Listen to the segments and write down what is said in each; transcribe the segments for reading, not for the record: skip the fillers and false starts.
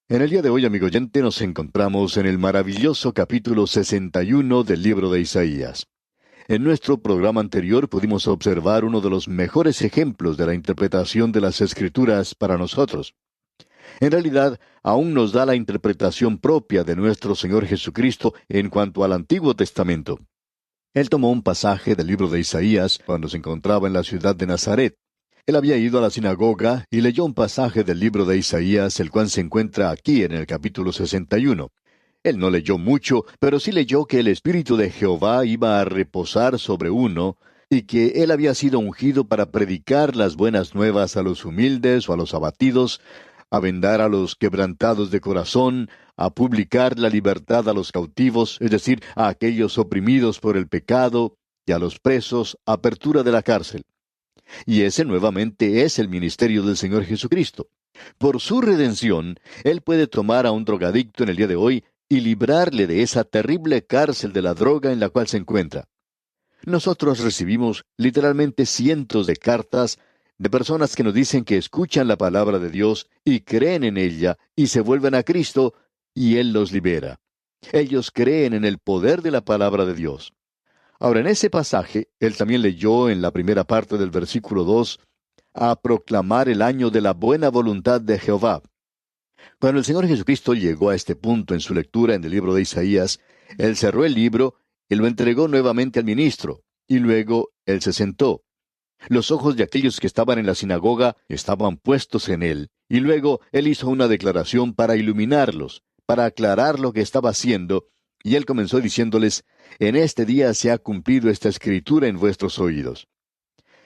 En el día de hoy, amigo oyente, nos encontramos en el maravilloso capítulo 61 del libro de Isaías. En nuestro programa anterior pudimos observar uno de los mejores ejemplos de la interpretación de las Escrituras para nosotros. En realidad, aún nos da la interpretación propia de nuestro Señor Jesucristo en cuanto al Antiguo Testamento. Él tomó un pasaje del libro de Isaías cuando se encontraba en la ciudad de Nazaret. Él había ido a la sinagoga y leyó un pasaje del libro de Isaías, el cual se encuentra aquí en el capítulo 61. Él no leyó mucho, pero sí leyó que el Espíritu de Jehová iba a reposar sobre uno, y que él había sido ungido para predicar las buenas nuevas a los humildes o a los abatidos, a vendar a los quebrantados de corazón, a publicar la libertad a los cautivos, es decir, a aquellos oprimidos por el pecado, y a los presos, apertura de la cárcel. Y ese nuevamente es el ministerio del Señor Jesucristo. Por su redención, Él puede tomar a un drogadicto en el día de hoy y librarle de esa terrible cárcel de la droga en la cual se encuentra. Nosotros recibimos literalmente cientos de cartas de personas que nos dicen que escuchan la palabra de Dios y creen en ella y se vuelven a Cristo y Él los libera. Ellos creen en el poder de la palabra de Dios. Ahora, en ese pasaje, él también leyó en la primera parte del versículo 2, a proclamar el año de la buena voluntad de Jehová. Cuando el Señor Jesucristo llegó a este punto en su lectura en el libro de Isaías, él cerró el libro y lo entregó nuevamente al ministro, y luego él se sentó. Los ojos de aquellos que estaban en la sinagoga estaban puestos en él, y luego él hizo una declaración para iluminarlos, para aclarar lo que estaba haciendo, y él comenzó diciéndoles, en este día se ha cumplido esta escritura en vuestros oídos.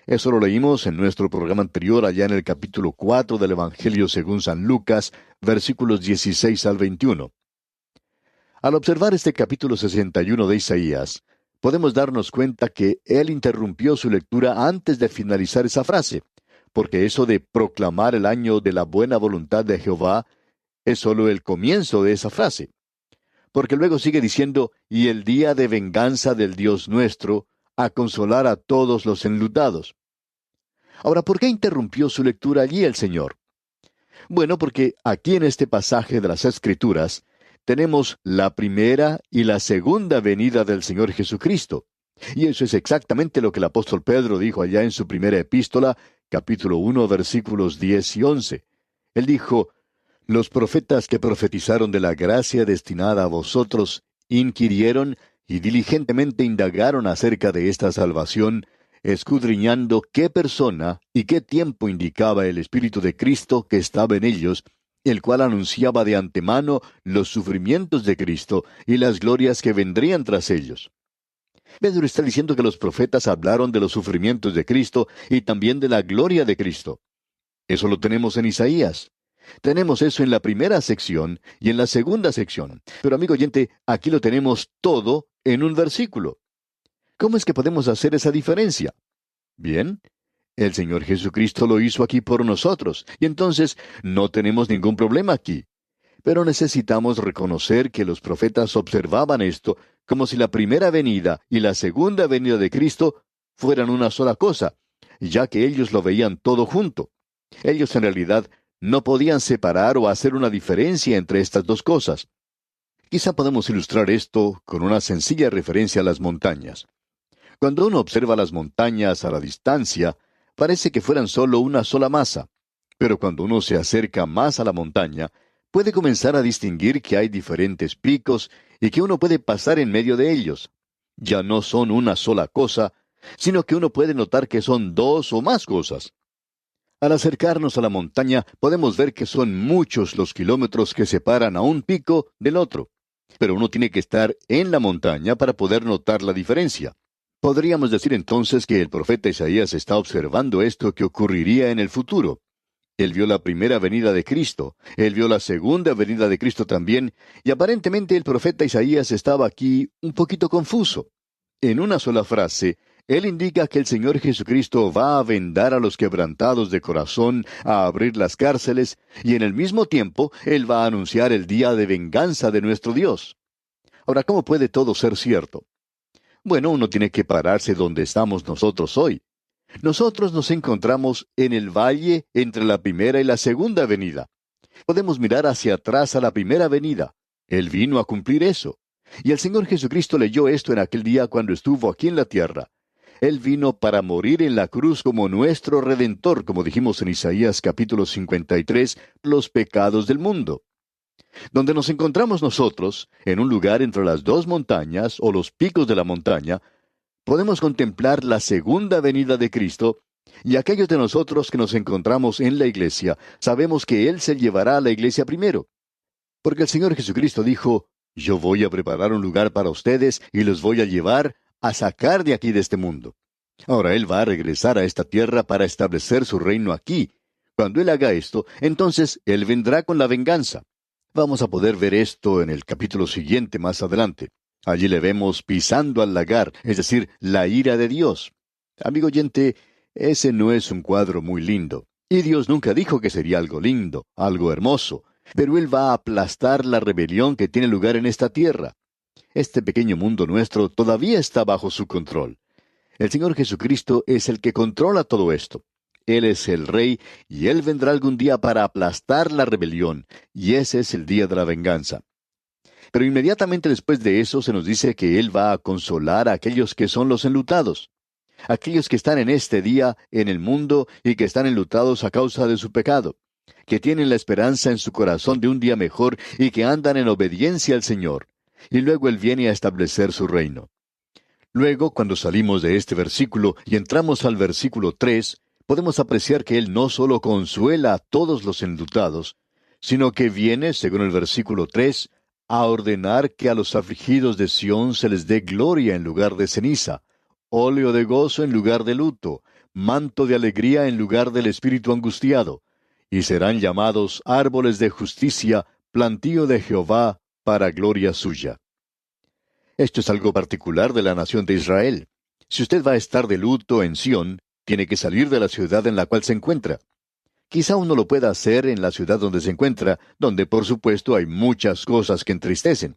Eso lo leímos en nuestro programa anterior, allá en el capítulo 4 del Evangelio según San Lucas, versículos 16 al 21. Al observar este capítulo 61 de Isaías, podemos darnos cuenta que él interrumpió su lectura antes de finalizar esa frase, porque eso de proclamar el año de la buena voluntad de Jehová es solo el comienzo de esa frase. Porque luego sigue diciendo, y el día de venganza del Dios nuestro, a consolar a todos los enlutados. Ahora, ¿por qué interrumpió su lectura allí el Señor? Bueno, porque aquí en este pasaje de las Escrituras tenemos la primera y la segunda venida del Señor Jesucristo. Y eso es exactamente lo que el apóstol Pedro dijo allá en su primera epístola, capítulo 1, versículos 10 y 11. Él dijo, los profetas que profetizaron de la gracia destinada a vosotros inquirieron y diligentemente indagaron acerca de esta salvación, escudriñando qué persona y qué tiempo indicaba el Espíritu de Cristo que estaba en ellos, el cual anunciaba de antemano los sufrimientos de Cristo y las glorias que vendrían tras ellos. Pedro está diciendo que los profetas hablaron de los sufrimientos de Cristo y también de la gloria de Cristo. Eso lo tenemos en Isaías. Tenemos eso en la primera sección y en la segunda sección. Pero amigo oyente, aquí lo tenemos todo en un versículo. ¿Cómo es que podemos hacer esa diferencia? Bien, el Señor Jesucristo lo hizo aquí por nosotros, y entonces no tenemos ningún problema aquí. Pero necesitamos reconocer que los profetas observaban esto como si la primera venida y la segunda venida de Cristo fueran una sola cosa, ya que ellos lo veían todo junto. Ellos en realidad no podían separar o hacer una diferencia entre estas dos cosas. Quizá podemos ilustrar esto con una sencilla referencia a las montañas. Cuando uno observa las montañas a la distancia, parece que fueran solo una sola masa. Pero cuando uno se acerca más a la montaña, puede comenzar a distinguir que hay diferentes picos y que uno puede pasar en medio de ellos. Ya no son una sola cosa, sino que uno puede notar que son dos o más cosas. Al acercarnos a la montaña, podemos ver que son muchos los kilómetros que separan a un pico del otro. Pero uno tiene que estar en la montaña para poder notar la diferencia. Podríamos decir entonces que el profeta Isaías está observando esto que ocurriría en el futuro. Él vio la primera venida de Cristo, él vio la segunda venida de Cristo también, y aparentemente el profeta Isaías estaba aquí un poquito confuso. En una sola frase, él indica que el Señor Jesucristo va a vendar a los quebrantados de corazón, a abrir las cárceles, y en el mismo tiempo, él va a anunciar el día de venganza de nuestro Dios. Ahora, ¿cómo puede todo ser cierto? Bueno, uno tiene que pararse donde estamos nosotros hoy. Nosotros nos encontramos en el valle entre la primera y la segunda venida. Podemos mirar hacia atrás a la primera venida. Él vino a cumplir eso. Y el Señor Jesucristo leyó esto en aquel día cuando estuvo aquí en la tierra. Él vino para morir en la cruz como nuestro Redentor, como dijimos en Isaías capítulo 53, los pecados del mundo. Donde nos encontramos nosotros, en un lugar entre las dos montañas o los picos de la montaña, podemos contemplar la segunda venida de Cristo, y aquellos de nosotros que nos encontramos en la iglesia, sabemos que Él se llevará a la iglesia primero. Porque el Señor Jesucristo dijo, yo voy a preparar un lugar para ustedes y los voy a llevar a sacar de aquí de este mundo. Ahora Él va a regresar a esta tierra para establecer su reino aquí. Cuando Él haga esto, entonces Él vendrá con la venganza. Vamos a poder ver esto en el capítulo siguiente más adelante. Allí le vemos pisando al lagar, es decir, la ira de Dios. Amigo oyente, ese no es un cuadro muy lindo. Y Dios nunca dijo que sería algo lindo, algo hermoso. Pero Él va a aplastar la rebelión que tiene lugar en esta tierra. Este pequeño mundo nuestro todavía está bajo su control. El Señor Jesucristo es el que controla todo esto. Él es el Rey, y Él vendrá algún día para aplastar la rebelión, y ese es el día de la venganza. Pero inmediatamente después de eso se nos dice que Él va a consolar a aquellos que son los enlutados. Aquellos que están en este día en el mundo y que están enlutados a causa de su pecado, que tienen la esperanza en su corazón de un día mejor y que andan en obediencia al Señor. Y luego Él viene a establecer su reino. Luego, cuando salimos de este versículo y entramos al versículo 3, podemos apreciar que Él no solo consuela a todos los enlutados, sino que viene, según el versículo 3, a ordenar que a los afligidos de Sión se les dé gloria en lugar de ceniza, óleo de gozo en lugar de luto, manto de alegría en lugar del espíritu angustiado, y serán llamados árboles de justicia, plantío de Jehová, para gloria suya. Esto es algo particular de la nación de Israel. Si usted va a estar de luto en Sión, tiene que salir de la ciudad en la cual se encuentra. Quizá uno lo pueda hacer en la ciudad donde se encuentra, donde por supuesto hay muchas cosas que entristecen.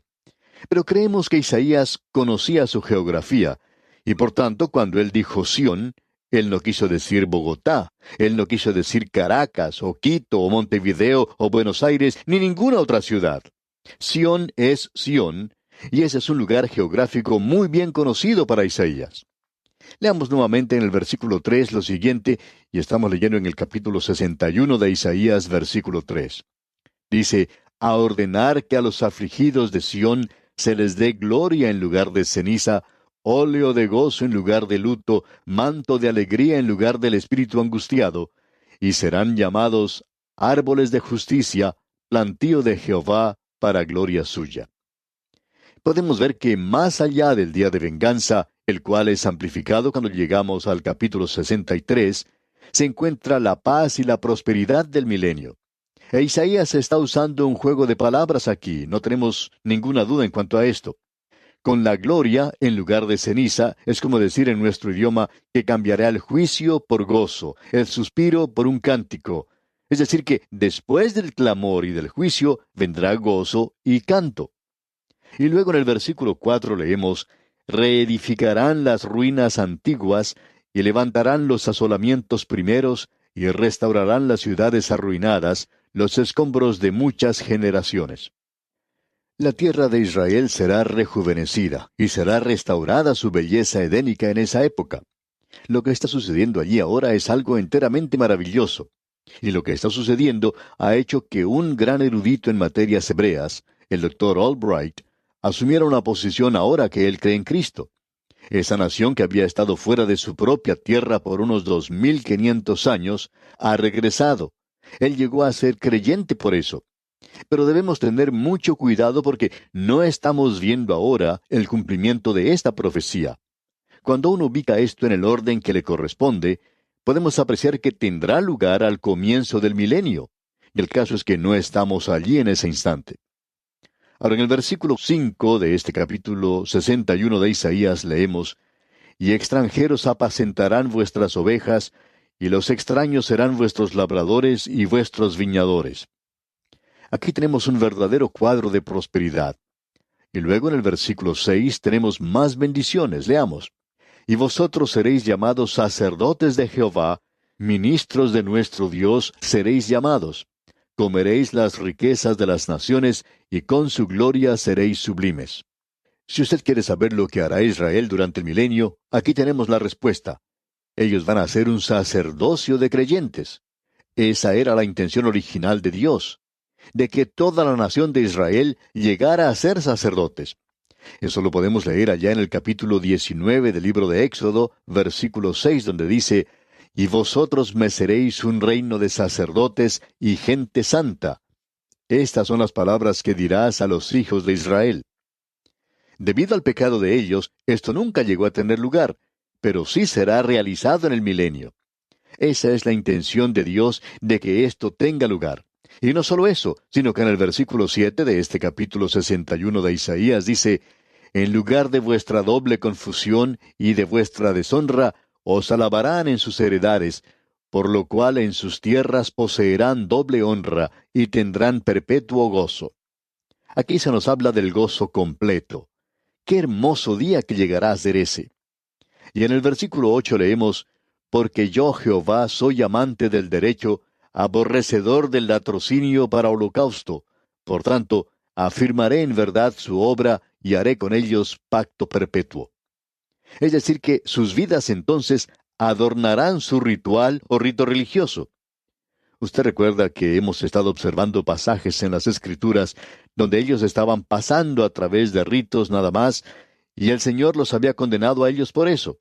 Pero creemos que Isaías conocía su geografía, y por tanto cuando él dijo Sión, él no quiso decir Bogotá, él no quiso decir Caracas, o Quito, o Montevideo, o Buenos Aires, ni ninguna otra ciudad. Sión es Sión, y ese es un lugar geográfico muy bien conocido para Isaías. Leamos nuevamente en el versículo 3 lo siguiente, y estamos leyendo en el capítulo 61 de Isaías, versículo 3. Dice, a ordenar que a los afligidos de Sión se les dé gloria en lugar de ceniza, óleo de gozo en lugar de luto, manto de alegría en lugar del espíritu angustiado, y serán llamados árboles de justicia, plantío de Jehová para gloria suya. Podemos ver que más allá del día de venganza, el cual es amplificado cuando llegamos al capítulo 63, se encuentra la paz y la prosperidad del milenio. E Isaías está usando un juego de palabras aquí, no tenemos ninguna duda en cuanto a esto. Con la gloria, en lugar de ceniza, es como decir en nuestro idioma que cambiará el juicio por gozo, el suspiro por un cántico. Es decir, que después del clamor y del juicio vendrá gozo y canto. Y luego en el versículo 4 leemos, reedificarán las ruinas antiguas, y levantarán los asolamientos primeros, y restaurarán las ciudades arruinadas, los escombros de muchas generaciones. La tierra de Israel será rejuvenecida, y será restaurada su belleza edénica en esa época. Lo que está sucediendo allí ahora es algo enteramente maravilloso. Y lo que está sucediendo ha hecho que un gran erudito en materias hebreas, el doctor Albright, asumiera una posición ahora que él cree en Cristo. Esa nación que había estado fuera de su propia tierra por unos 2500 años, ha regresado. Él llegó a ser creyente por eso. Pero debemos tener mucho cuidado porque no estamos viendo ahora el cumplimiento de esta profecía. Cuando uno ubica esto en el orden que le corresponde, podemos apreciar que tendrá lugar al comienzo del milenio. Y el caso es que no estamos allí en ese instante. Ahora, en el versículo 5 de este capítulo 61 de Isaías leemos, y extranjeros apacentarán vuestras ovejas, y los extraños serán vuestros labradores y vuestros viñadores. Aquí tenemos un verdadero cuadro de prosperidad. Y luego en el versículo 6 tenemos más bendiciones. Leamos. Y vosotros seréis llamados sacerdotes de Jehová, ministros de nuestro Dios seréis llamados. comeréis las riquezas de las naciones, y con su gloria seréis sublimes. Si usted quiere saber lo que hará Israel durante el milenio, aquí tenemos la respuesta. Ellos van a ser un sacerdocio de creyentes. Esa era la intención original de Dios, de que toda la nación de Israel llegara a ser sacerdotes. Eso lo podemos leer allá en el capítulo 19 del libro de Éxodo, versículo 6, donde dice: «Y vosotros me seréis un reino de sacerdotes y gente santa». Estas son las palabras que dirás a los hijos de Israel. Debido al pecado de ellos, esto nunca llegó a tener lugar, pero sí será realizado en el milenio. Esa es la intención de Dios, de que esto tenga lugar. Y no solo eso, sino que en el versículo 7 de este capítulo 61 de Isaías dice: «En lugar de vuestra doble confusión y de vuestra deshonra, os alabarán en sus heredades, por lo cual en sus tierras poseerán doble honra y tendrán perpetuo gozo». Aquí se nos habla del gozo completo. ¡Qué hermoso día que llegará a ser ese! Y en el versículo 8 leemos: «Porque yo, Jehová, soy amante del derecho, aborrecedor del latrocinio para holocausto. Por tanto, afirmaré en verdad su obra y haré con ellos pacto perpetuo». Es decir, que sus vidas entonces adornarán su ritual o rito religioso. Usted recuerda que hemos estado observando pasajes en las Escrituras donde ellos estaban pasando a través de ritos nada más, y el Señor los había condenado a ellos por eso,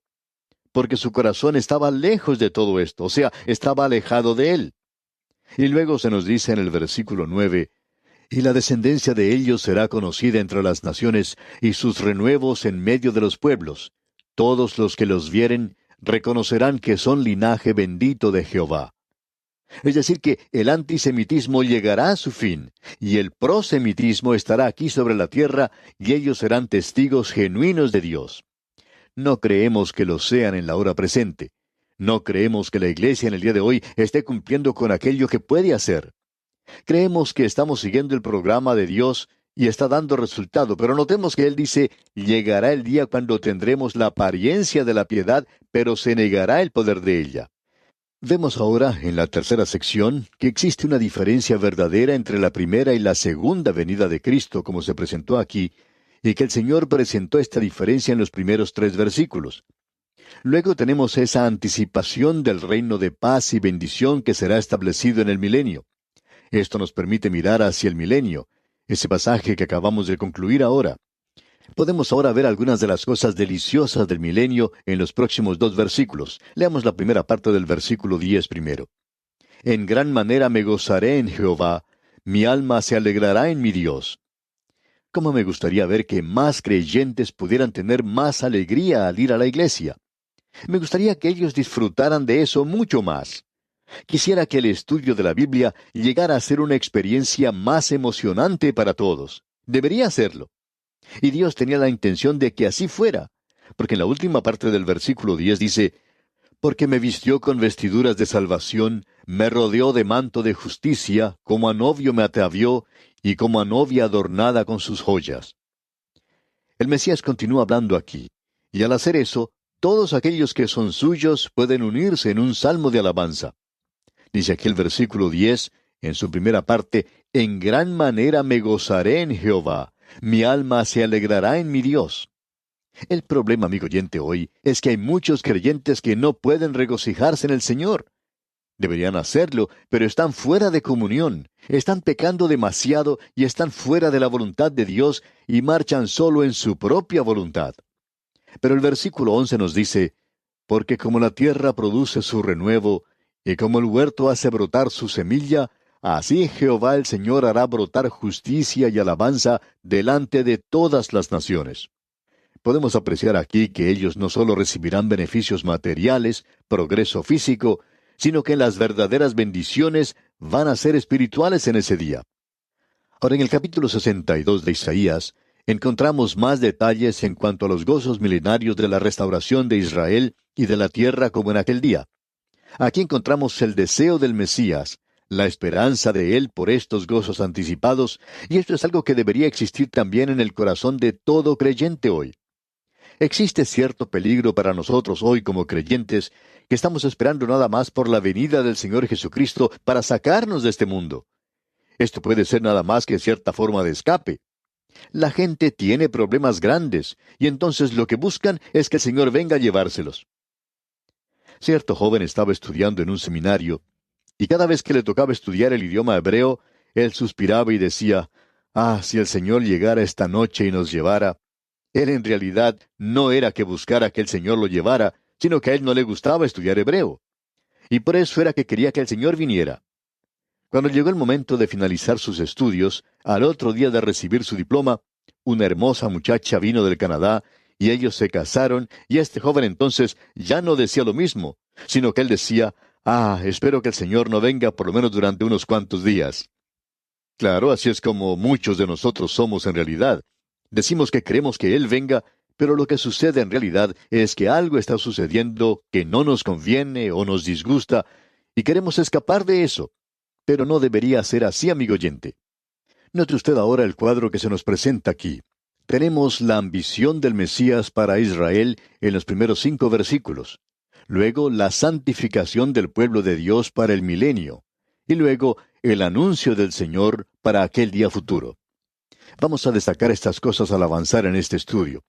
porque su corazón estaba lejos de todo esto, o sea, estaba alejado de Él. Y luego se nos dice en el versículo 9: «Y la descendencia de ellos será conocida entre las naciones, y sus renuevos en medio de los pueblos. Todos los que los vieren reconocerán que son linaje bendito de Jehová». Es decir, que el antisemitismo llegará a su fin, y el prosemitismo estará aquí sobre la tierra, y ellos serán testigos genuinos de Dios. No creemos que lo sean en la hora presente. No creemos que la Iglesia en el día de hoy esté cumpliendo con aquello que puede hacer. Creemos que estamos siguiendo el programa de Dios y está dando resultado, pero notemos que Él dice: «Llegará el día cuando tendremos la apariencia de la piedad, pero se negará el poder de ella». Vemos ahora, en la tercera sección, que existe una diferencia verdadera entre la primera y la segunda venida de Cristo, como se presentó aquí, y que el Señor presentó esta diferencia en los primeros 3 versículos. Luego tenemos esa anticipación del reino de paz y bendición que será establecido en el milenio. Esto nos permite mirar hacia el milenio, ese pasaje que acabamos de concluir ahora. Podemos ahora ver algunas de las cosas deliciosas del milenio en los próximos 2 versículos. Leamos la primera parte del versículo 10 primero. «En gran manera me gozaré en Jehová, mi alma se alegrará en mi Dios». ¿Cómo me gustaría ver que más creyentes pudieran tener más alegría al ir a la iglesia? Me gustaría que ellos disfrutaran de eso mucho más. Quisiera que el estudio de la Biblia llegara a ser una experiencia más emocionante para todos. Debería serlo. Y Dios tenía la intención de que así fuera, porque en la última parte del versículo 10 dice: «Porque me vistió con vestiduras de salvación, me rodeó de manto de justicia, como a novio me atavió, y como a novia adornada con sus joyas». El Mesías continúa hablando aquí, y al hacer eso, todos aquellos que son suyos pueden unirse en un salmo de alabanza. Dice aquí el versículo 10, en su primera parte: «En gran manera me gozaré en Jehová, mi alma se alegrará en mi Dios». El problema, amigo oyente, hoy es que hay muchos creyentes que no pueden regocijarse en el Señor. Deberían hacerlo, pero están fuera de comunión, están pecando demasiado y están fuera de la voluntad de Dios y marchan solo en su propia voluntad. Pero el versículo 11 nos dice: «Porque como la tierra produce su renuevo, y como el huerto hace brotar su semilla, así Jehová el Señor hará brotar justicia y alabanza delante de todas las naciones». Podemos apreciar aquí que ellos no solo recibirán beneficios materiales, progreso físico, sino que las verdaderas bendiciones van a ser espirituales en ese día. Ahora, en el capítulo 62 de Isaías, encontramos más detalles en cuanto a los gozos milenarios de la restauración de Israel y de la tierra como en aquel día. Aquí encontramos el deseo del Mesías, la esperanza de Él por estos gozos anticipados, y esto es algo que debería existir también en el corazón de todo creyente hoy. Existe cierto peligro para nosotros hoy como creyentes, que estamos esperando nada más por la venida del Señor Jesucristo para sacarnos de este mundo. Esto puede ser nada más que cierta forma de escape. La gente tiene problemas grandes, y entonces lo que buscan es que el Señor venga a llevárselos. Cierto joven estaba estudiando en un seminario, y cada vez que le tocaba estudiar el idioma hebreo, él suspiraba y decía, «Ah, si el Señor llegara esta noche y nos llevara». Él en realidad no era que buscara que el Señor lo llevara, sino que a él no le gustaba estudiar hebreo. Y por eso era que quería que el Señor viniera. Cuando llegó el momento de finalizar sus estudios, al otro día de recibir su diploma, una hermosa muchacha vino del Canadá, y ellos se casaron, y este joven entonces ya no decía lo mismo, sino que él decía, «Ah, espero que el Señor no venga por lo menos durante unos cuantos días». Claro, así es como muchos de nosotros somos en realidad. Decimos que queremos que Él venga, pero lo que sucede en realidad es que algo está sucediendo que no nos conviene o nos disgusta, y queremos escapar de eso. Pero no debería ser así, amigo oyente. Note usted ahora el cuadro que se nos presenta aquí. Tenemos la ambición del Mesías para Israel en los primeros 5 versículos. Luego, la santificación del pueblo de Dios para el milenio. Y luego, el anuncio del Señor para aquel día futuro. Vamos a destacar estas cosas al avanzar en este estudio.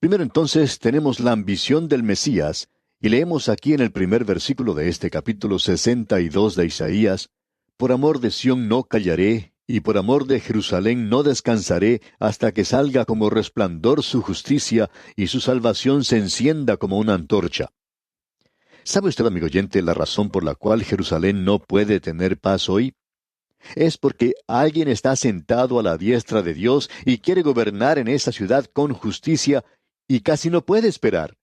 Primero entonces tenemos la ambición del Mesías, y leemos aquí en el primer versículo de este capítulo 62 de Isaías, «Por amor de Sión no callaré, y por amor de Jerusalén no descansaré, hasta que salga como resplandor su justicia, y su salvación se encienda como una antorcha». ¿Sabe usted, amigo oyente, la razón por la cual Jerusalén no puede tener paz hoy? Es porque alguien está sentado a la diestra de Dios y quiere gobernar en esa ciudad con justicia y casi no puede esperar.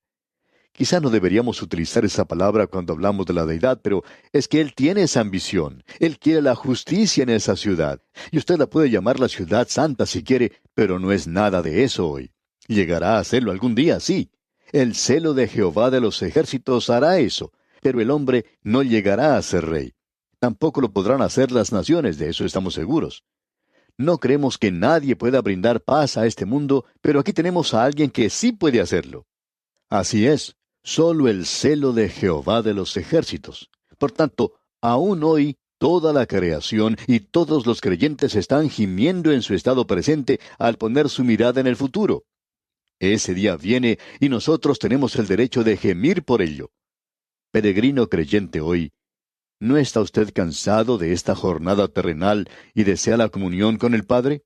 Quizá no deberíamos utilizar esa palabra cuando hablamos de la deidad, pero es que Él tiene esa ambición. Él quiere la justicia en esa ciudad. Y usted la puede llamar la ciudad santa si quiere, pero no es nada de eso hoy. Llegará a hacerlo algún día, sí. El celo de Jehová de los ejércitos hará eso, pero el hombre no llegará a ser rey. Tampoco lo podrán hacer las naciones, de eso estamos seguros. No creemos que nadie pueda brindar paz a este mundo, pero aquí tenemos a alguien que sí puede hacerlo. Así es, solo el celo de Jehová de los ejércitos. Por tanto, aún hoy, toda la creación y todos los creyentes están gimiendo en su estado presente al poner su mirada en el futuro. Ese día viene y nosotros tenemos el derecho de gemir por ello. Peregrino creyente hoy, ¿no está usted cansado de esta jornada terrenal y desea la comunión con el Padre?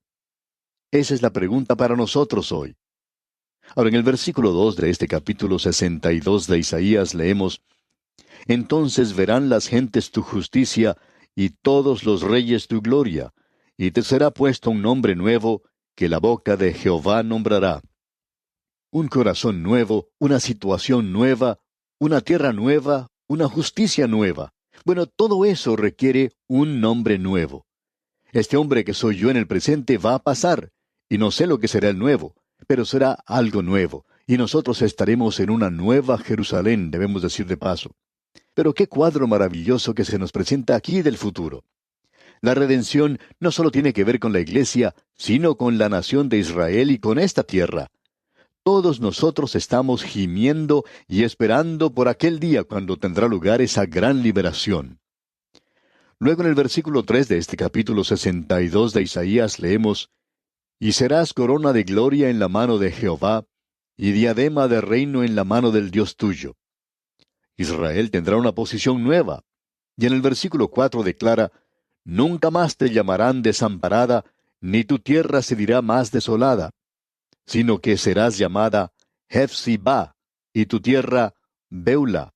Esa es la pregunta para nosotros hoy. Ahora, en el versículo 2 de este capítulo 62 de Isaías leemos, «Entonces verán las gentes tu justicia, y todos los reyes tu gloria, y te será puesto un nombre nuevo, que la boca de Jehová nombrará». Un corazón nuevo, una situación nueva, una tierra nueva, una justicia nueva. Bueno, todo eso requiere un nombre nuevo. Este hombre que soy yo en el presente va a pasar, y no sé lo que será el nuevo, pero será algo nuevo, y nosotros estaremos en una nueva Jerusalén, debemos decir de paso. Pero qué cuadro maravilloso que se nos presenta aquí del futuro. La redención no solo tiene que ver con la iglesia, sino con la nación de Israel y con esta tierra. Todos nosotros estamos gimiendo y esperando por aquel día cuando tendrá lugar esa gran liberación. Luego en el versículo 3 de este capítulo 62 de Isaías leemos, «Y serás corona de gloria en la mano de Jehová, y diadema de reino en la mano del Dios tuyo». Israel tendrá una posición nueva. Y en el versículo 4 declara, «Nunca más te llamarán desamparada, ni tu tierra se dirá más desolada, sino que serás llamada Hefzibá, y tu tierra Beula,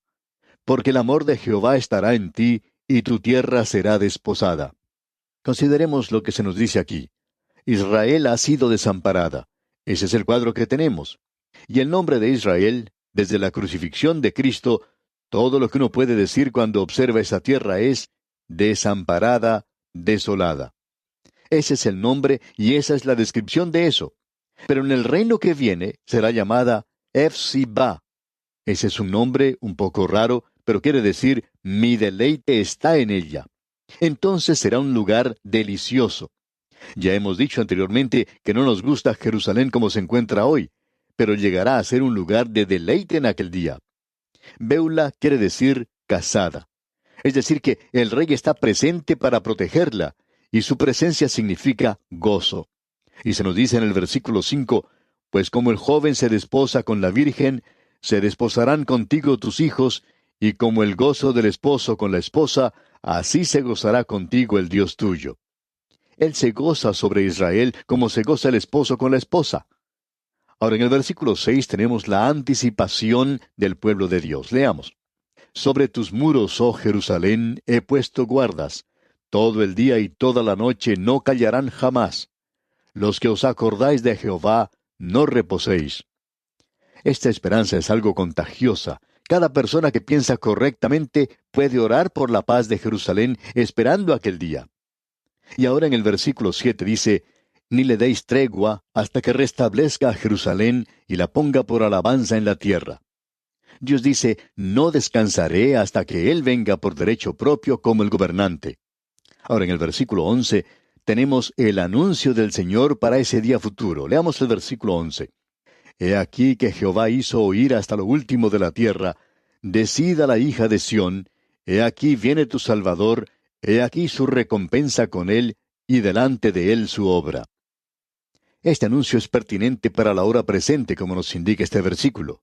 porque el amor de Jehová estará en ti, y tu tierra será desposada». Consideremos lo que se nos dice aquí. Israel ha sido desamparada. Ese es el cuadro que tenemos. Y el nombre de Israel, desde la crucifixión de Cristo, todo lo que uno puede decir cuando observa esa tierra es desamparada, desolada. Ese es el nombre y esa es la descripción de eso. Pero en el reino que viene será llamada Hefzibá. Ese es un nombre un poco raro, pero quiere decir mi deleite está en ella. Entonces será un lugar delicioso. Ya hemos dicho anteriormente que no nos gusta Jerusalén como se encuentra hoy, pero llegará a ser un lugar de deleite en aquel día. Beula quiere decir casada. Es decir, que el rey está presente para protegerla, y su presencia significa gozo. Y se nos dice en el versículo 5, pues como el joven se desposa con la virgen, se desposarán contigo tus hijos, y como el gozo del esposo con la esposa, así se gozará contigo el Dios tuyo. Él se goza sobre Israel como se goza el esposo con la esposa. Ahora en el versículo 6 tenemos la anticipación del pueblo de Dios. Leamos. Sobre tus muros, oh Jerusalén, he puesto guardas. Todo el día y toda la noche no callarán jamás. Los que os acordáis de Jehová, no reposéis. Esta esperanza es algo contagiosa. Cada persona que piensa correctamente puede orar por la paz de Jerusalén esperando aquel día. Y ahora en el versículo 7 dice, ni le deis tregua hasta que restablezca a Jerusalén y la ponga por alabanza en la tierra. Dios dice, no descansaré hasta que Él venga por derecho propio como el gobernante. Ahora en el versículo 11 tenemos el anuncio del Señor para ese día futuro. Leamos el versículo 11. He aquí que Jehová hizo oír hasta lo último de la tierra, decida la hija de Sión, he aquí viene tu Salvador, he aquí su recompensa con él, y delante de él su obra. Este anuncio es pertinente para la hora presente, como nos indica este versículo.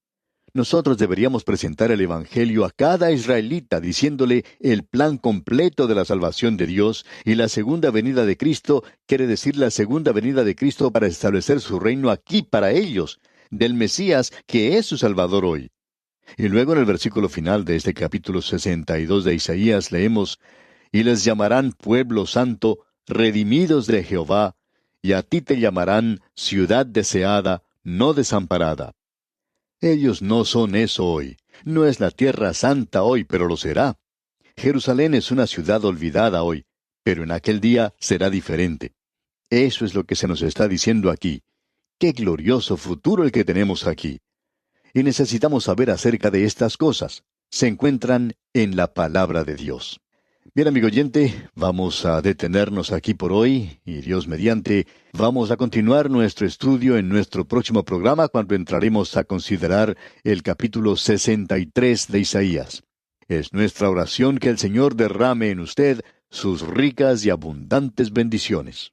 Nosotros deberíamos presentar el Evangelio a cada israelita diciéndole el plan completo de la salvación de Dios, y la segunda venida de Cristo quiere decir la segunda venida de Cristo para establecer su reino aquí para ellos, del Mesías que es su Salvador hoy. Y luego en el versículo final de este capítulo 62 de Isaías leemos, y les llamarán pueblo santo, redimidos de Jehová, y a ti te llamarán ciudad deseada, no desamparada. Ellos no son eso hoy. No es la tierra santa hoy, pero lo será. Jerusalén es una ciudad olvidada hoy, pero en aquel día será diferente. Eso es lo que se nos está diciendo aquí. ¡Qué glorioso futuro el que tenemos aquí! Y necesitamos saber acerca de estas cosas. Se encuentran en la palabra de Dios. Bien, amigo oyente, vamos a detenernos aquí por hoy y Dios mediante, vamos a continuar nuestro estudio en nuestro próximo programa cuando entraremos a considerar el capítulo 63 de Isaías. Es nuestra oración que el Señor derrame en usted sus ricas y abundantes bendiciones.